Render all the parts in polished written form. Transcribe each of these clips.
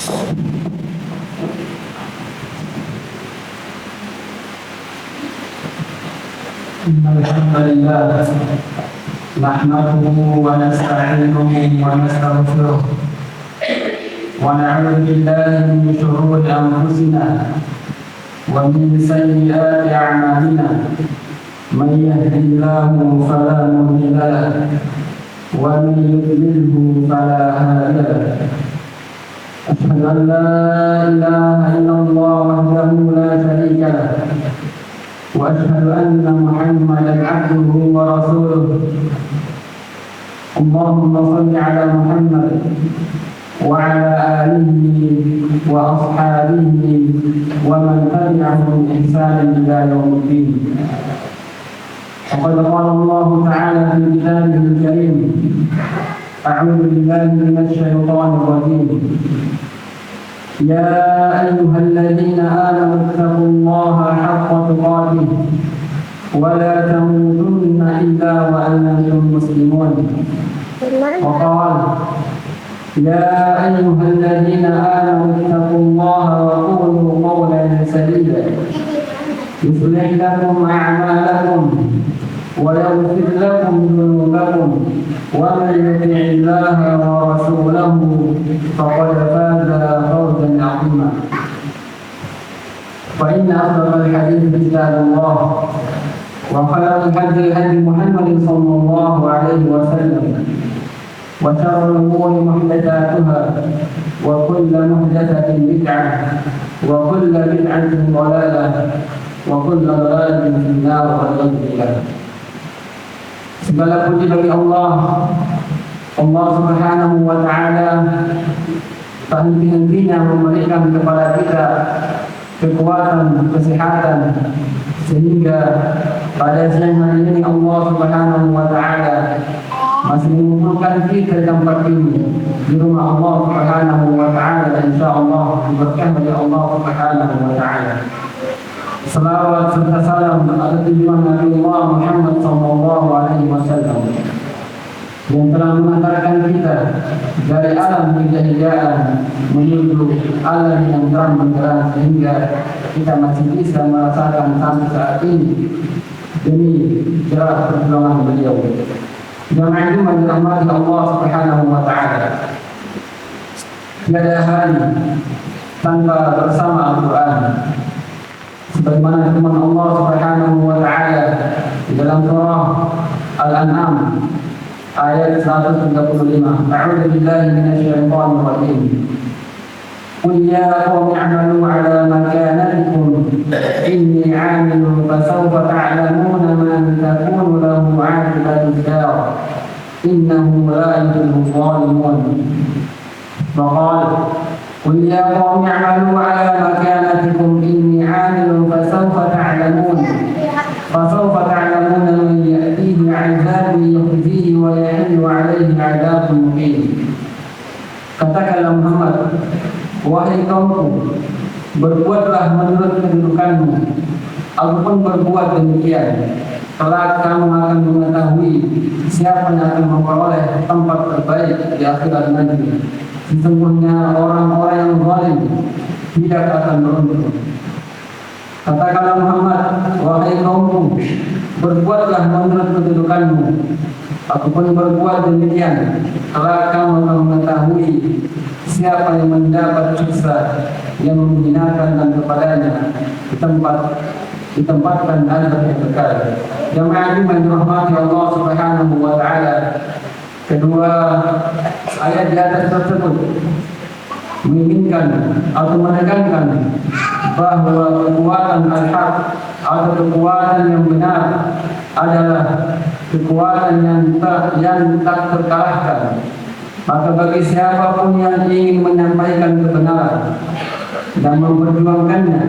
الحمد لله نحمده ونستعينه ونستغفره ونعوذ بالله من شرور أنفسنا ومن سيئات أعمالنا من يهد الله فلا مضل له ومن يضلله فلا هادي له أشهد أن لا إله إلا الله وحده لا شريك له وأشهد أن محمدا عبده ورسوله اللهم صل على محمد وعلى آله وأصحابه ومن تبعهم بإحسان إلى يوم الدين. وقد قال الله تعالى في كتابه الكريم: أعوذ بالله من الشيطان الرجيم. يا أيها الذين آمنوا اتقوا الله حق تقاته ولا تموتن إلا وأنتم مسلمون. وقال: يا أيها الذين آمنوا اتقوا الله وقولوا قولا سديدا يصلح لكم أعمالكم ويغفر لكم ذنوبكم ومن يطع الله ورسوله فقد فاز فوزا عظيما. فإن أصدق الحديث كتاب الله وخير الهدي هدي محمد صلى الله عليه وسلم وشر الأمور محدثاتها وكل محدثة بدعة وكل بدعة ضلالة وكل ضلالة في النار والعياذ بالله. Segala puji bagi Allah Subhanahu wa Ta'ala, tak henti-hentinya memberikan kepada kita kekuatan, kesehatan, sehingga pada siang hari ini Allah Subhanahu wa Ta'ala masih mengumpulkan kita di tempat ini di rumah Allah Subhanahu wa Ta'ala, dan insyaallah diberkahi oleh Allah Subhanahu wa Ta'ala. Salawat serta salam atas tujuan Nabi Allah Muhammad sallallahu alaihi wasallam yang telah mengantarkan kita dari alam kejahilian menuju alam yang terang benderang, sehingga kita masih bisa merasakan sampai saat ini demi jerat perjuangan beliau. Jamaah itu dirahmati Allah Subhanahu wa Ta'ala. Tiada hari tanpa bersama Al-Quran, sebagaimana firman Allah Subhanahu wa Ta'ala di dalam surah Al-An'am ayat 135. A'udzu billahi minasyaitonir rajim. Qul ya qaumi i'malu 'ala makanatikum inni 'amilun fasawfa ta'lamuna man takunu lahu 'aqibatud dar innahu la yuflihul zalimun. Faqala قل يا قوم اعملوا على مكانتكم إني عامل فسوف تعلمون من يأتيه عذاب يخزيه ويحل عليه عذاب مقيم. Katakanlah Muhammad, wahai kaumku, berbuatlah menurut kedudukanmu. Aku pun berbuat demikian. Kelak kamu akan mengetahui siapa yang akan memperoleh tempat terbaik di akhirat nanti. Sesungguhnya orang-orang yang zalim tidak akan beruntung. Katakanlah Muhammad, wahai kaumku, berbuatlah menurut kedudukanmu. Aku pun berbuat demikian. Kelak kamu akan mengetahui siapa yang mendapat siksa yang menghinakan dan kepadanya ditempatkan azab yang kekal. Jamaah yang dirahmati Allah Subhanahu wa Ta'ala, kedua ayat di atas tersebut menginginkan atau menekankan bahwa kekuatan al-haq atau kekuatan yang benar adalah kekuatan yang tak terkalahkan. Maka bagi siapapun yang ingin menyampaikan kebenaran dan memperjuangkannya,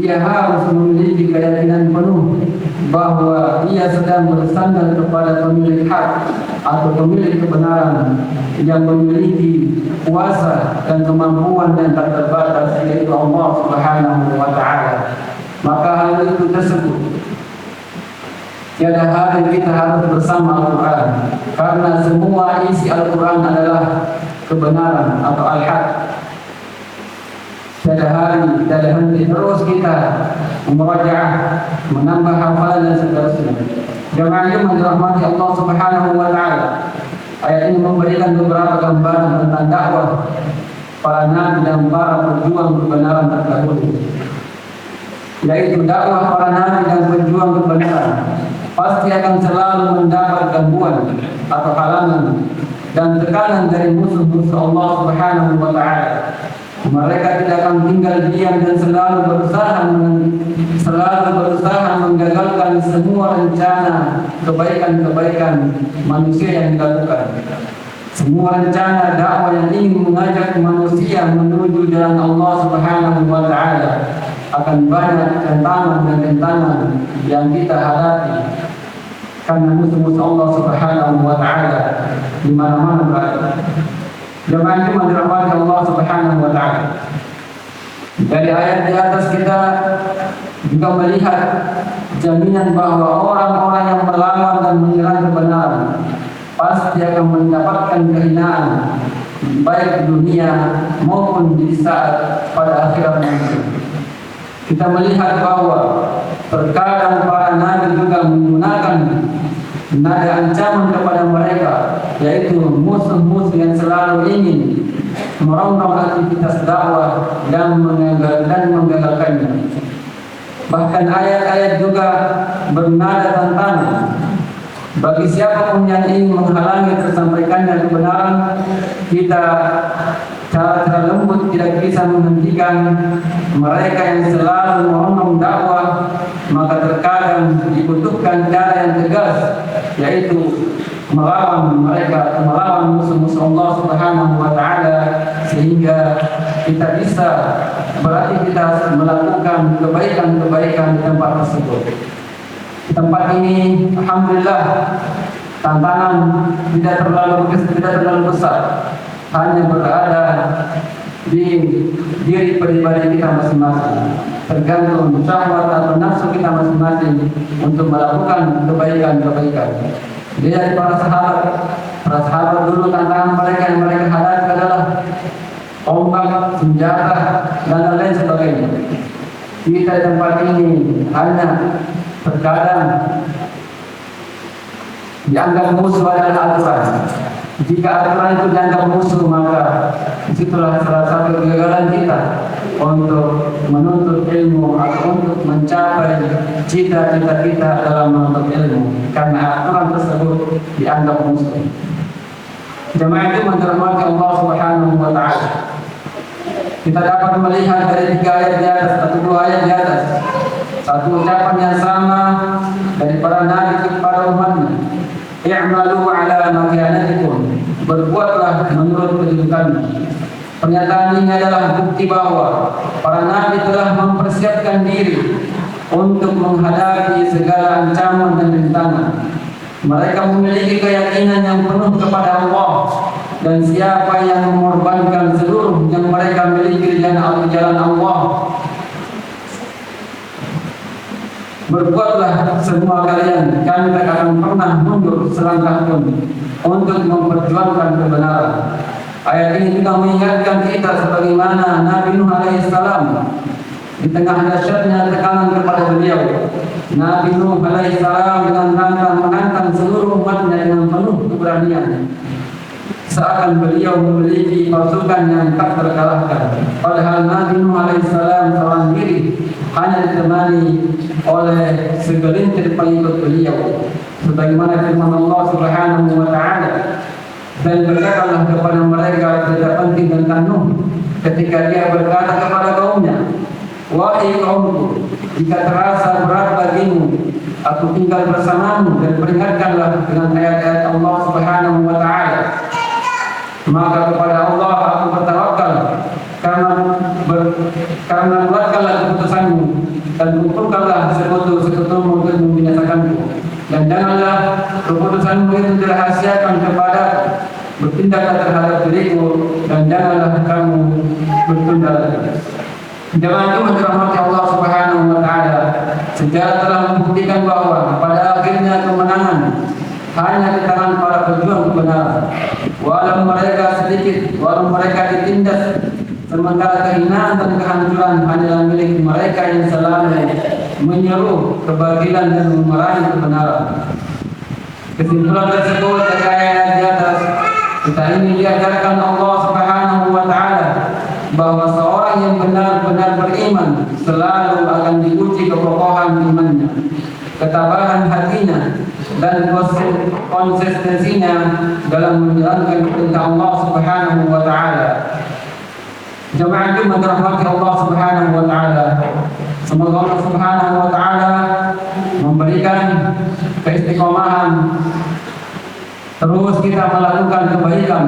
ia harus memiliki keyakinan penuh bahwa ia sedang bersandar kepada pemilik hak atau pemilik kebenaran yang memiliki kuasa dan kemampuan yang tak terbatas, yaitu Allah Subhanahu wa Ta'ala. Maka hal itu tersebut tiada hari kita harus bersama Al-Quran, karena semua isi Al-Quran adalah kebenaran atau al-haq. tiada hari, tiada henti, terus kita merajaah, menambah hafalan dan seterusnya. Jemaah yang dirahmati Allah Subhanahu wa taala. Ayat ini memberikan beberapa gambaran tentang dakwah para nabi dan para pejuang kebenaran terdahulu. Yaitu dakwah para nabi dan pejuang kebenaran pasti akan selalu mendapat gangguan atau halangan dan tekanan dari musuh-musuh Allah Subhanahu wa taala. Mereka tidak akan tinggal diam dan selalu berusaha menggagalkan semua rencana kebaikan-kebaikan manusia yang dilakukan. Semua rencana dakwah yang ingin mengajak manusia menuju jalan Allah Subhanahu wa taala akan banyak tantangan dan rintangan yang kita hadapi karena musuh-musuh Allah Subhanahu wa taala di mana-mana berada. Jemaah yang dirahmati Allah Subhanahu wa taala. Dari ayat di atas kita juga melihat jaminan bahwa orang-orang yang melawan dan menyerang kebenaran pasti akan mendapatkan kehinaan baik di dunia maupun di saat pada akhirat nanti. Kita melihat bahwa terkadang para nabi juga menggunakan nada ancaman kepada mereka, yaitu musuh-musuh yang selalu ingin merongrong aktivitas dakwah dan menggagalkannya. Bahkan ayat-ayat juga bernada tantangan bagi siapapun yang ingin menghalangi tersampaikannya kebenaran. Kita cara lembut tidak bisa menghentikan mereka yang selalu merongrong dakwah, maka terkadang dibutuhkan cara yang tegas, yaitu melawan mereka, melawan musuh-musuh Allah Subhanahu wa taala, sehingga kita bisa beraktivitas melakukan kebaikan-kebaikan di tempat tersebut. Tempat ini alhamdulillah tantangan tidak terlalu besar, hanya berada di diri pribadi kita masing-masing, tergantung syahwat atau nafsu kita masing-masing untuk melakukan kebaikan-kebaikan. Lihat para sahabat dulu, tantangan mereka yang mereka hadapi adalah ombak, senjata, dan lain sebagainya. Kita di tempat ini hanya terkadang dianggap musuh adalah aturan. Jika aturan itu dianggap musuh, maka disitulah salah satu kegagalan kita untuk menuntut ilmu atau untuk mencapai cita-cita kita dalam menuntut ilmu, karena aturan tersebut dianggap musuh. Jemaah itu dirahmati Allah Subhanahu wa taala. Kita dapat melihat dari 3 ayat di atas atau 2 ayat di atas satu ucapan yang sama dari para nabi kepada umatnya. I'malu ala makanatikum, berbuatlah menurut kedudukanmu. Pernyataan ini adalah bukti bahwa para nabi telah mempersiapkan diri untuk menghadapi segala ancaman dan rintangan. Mereka memiliki keyakinan yang penuh kepada Allah, dan siapa yang mengorbankan seluruh yang mereka miliki di jalan Allah, berbuatlah semua kalian, kami tak akan pernah mundur selangkah pun untuk memperjuangkan kebenaran. Ayat ini juga mengingatkan kita sebagaimana Nabi Nuh alaihissalam di tengah dahsyatnya tekanan kepada beliau. Nabi Nuh alaihissalam dengan menantang seluruh umatnya dengan penuh keberanian, seakan beliau memiliki pasukan yang tak terkalahkan. Padahal Nabi Nuh alaihissalam seorang diri hanya ditemani oleh segelintir pengikut beliau, sebagaimana firman Allah Subhanahu wa taala, dan berkatalah kepada mereka tidak penting tentang Nuh ketika dia berkata kepada kaumnya, wahai kaumku, jika terasa berat bagimu, aku tinggal bersamamu, dan peringatkanlah dengan ayat-ayat Allah Subhanahu wa taala. Maka kepada Allah aku bertawakal, karena buatkanlah keputusanmu dan kumpulkanlah sekutu-sekutumu untuk membinasakanku, dan janganlah keputusanmu itu dirahasiakan kepadaku. Bertindaklah terhadap diriku, dan janganlah kamu bertunda lagi. Jemaah itu dirahmati Allah Subhanahu wa taala. Sejarah telah membuktikan bahwa pada akhirnya kemenangan hanya di tangan para pejuang kebenaran. Walau mereka sedikit, walau mereka ditindas sementara kehinaan dan kehancuran hanyalah milik mereka yang selalu menyeru kebatilan dan memarahi kebenaran. Kesimpulan tersebut dari ayat di atas, kita ini diajarkan Allah Subhanahu wa Ta'ala bahwa seorang yang benar-benar beriman selalu akan diuji kekokohan imannya, ketabahan hatinya, dan konsistensinya dalam menjalankan perintah Allah Subhanahu wa Ta'ala. Jemaah Jumat dirahmati Allah Subhanahu wa Ta'ala, semoga Allah Subhanahu wa Ta'ala memberikan keistiqomahan, terus kita melakukan kebaikan,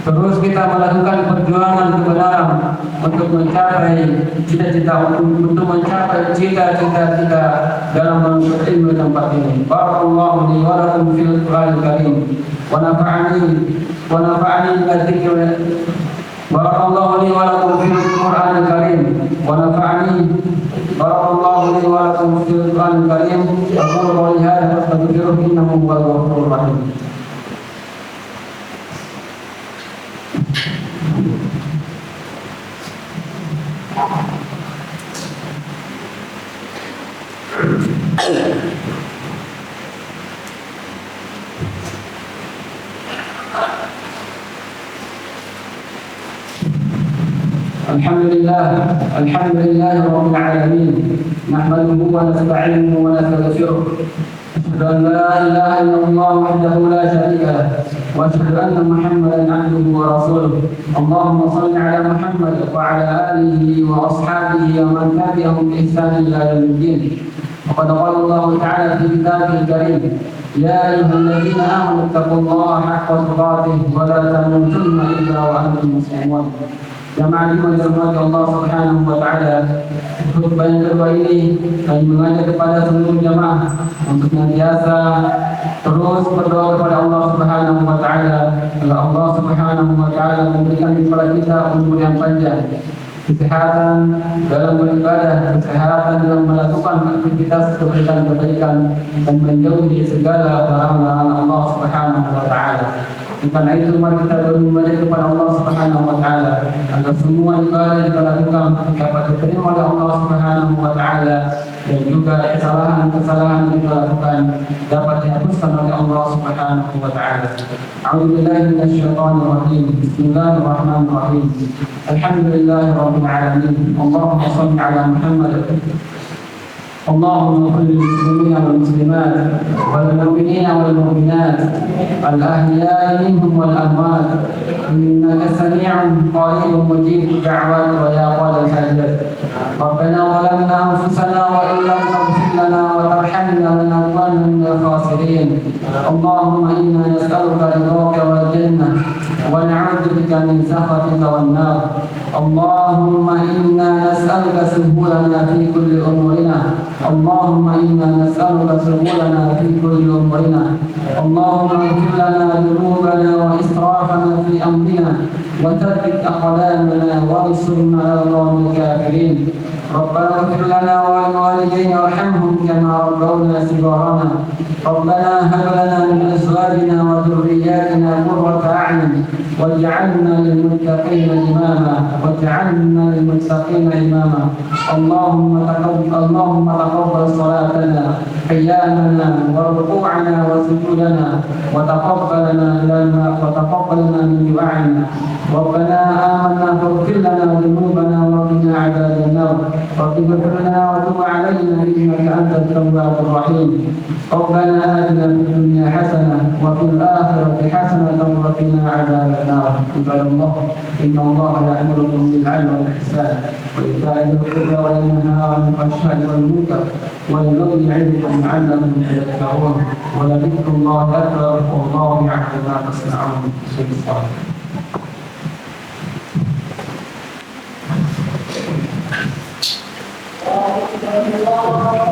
terus kita melakukan perjuangan kebenaran untuk mencapai cita-cita, untuk mencapai cita-cita kita dalam menuntut ilmu tempat ini. Barakallahu li wa lakum fil Qur'anil Karim wa nafa'ani bidzikri. Barakallahu li wa lakum fil Qur'anil Karim wa nafa'ani. Barakallahu li wa lakum fil Qur'anil Karim. Aqulu qawli hadza fastaghfiruhu innahu huwal ghafurur rahim. الحمد لله رب العالمين نحمده ونستعينه ونستغفره أشهد أن لا إله إلا الله وحده لا شريك له وأشهد أن محمدا عبده ورسوله اللهم صل على محمد وعلى آله وأصحابه ومن تبعهم بإحسان إلى يوم الدين. وقد قال الله تعالى في كتابه الكريم يا أيها الذين آمنوا اتقوا الله حق تقاته ولا تموتن إلا وأنتم مسلمون. Jamaah yang dirahmati Allah Subhanahu wa Ta'ala, khutbah yang kedua ini kami mengajak kepada seluruh jamaah untuk senantiasa terus berdoa kepada Allah Subhanahu wa Ta'ala agar Allah Subhanahu wa Ta'ala memberikan kepada kita umur yang panjang, kesehatan dalam beribadah, kesehatan dalam melakukan aktivitas kebaikan-kebaikan, dan menjauhi segala larangan Allah Subhanahu wa Ta'ala. Karena itu mari kita berdoa kepada Allah Subhanahu wa Ta'ala agar semua ibadah yang kita lakukan dapat diterima oleh Allah Subhanahu wa Ta'ala, dan juga kesalahan-kesalahan yang kita lakukan dapat dihapuskan oleh Allah Subhanahu wa Ta'ala. A'udzubillahi minasyaitonir rajim. Bismillahirrahmanirrahim. Alhamdulillahirabbil alamin. Allahumma shalli ala Muhammad. اللهم اغفر للمسلمين والمسلمات والمؤمنين والمؤمنات الأحياء منهم والأموات إنك سميع قريب مجيب الدعوات ويا قاضي الحاجات. ربنا ظلمنا أنفسنا وإن لم تغفر لنا وترحمنا لنكونن من الخاسرين. اللهم إنا نسألك رضاك والجنة ونعوذ بك من سخطك والنار. اللهم إنا نسألك سهولنا في كل أمورنا. اللهم إنا نسألك سهولنا في كل أمورنا. اللهم اغفر لنا ذنوبنا وإسرافنا في أمرنا وثبت أقدامنا وانصرنا على القوم الكافرين. ربنا اغفر لنا ولوالدينا وارحمهم كما ربونا صغارنا. ربنا هب لنا من أزواجنا وذرياتنا قرة أعين واجعلنا للمتقين إماما. اللهم تقبل صلاتنا قيامنا وركوعنا وسجودنا وتقبلنا من دعائنا. ربنا آمنا فاغفر لنا ذنوبنا وقنا عذاب النار. رب اغفر لنا وتب علينا إنك أنت التواب الرحيم. ربنا آتنا في الدنيا حسنة وفي الآخرة حسنة وقنا عذاب النار. عباد الله إن الله يأمركم بالعدل والإحسان وإيتاء ذي القربى وينهى عن الفحشاء والمنكر والبغي يعظكم لعلكم تذكرون. ولذكر الله أكبر والله يعلم ما تصنعون. Thank you.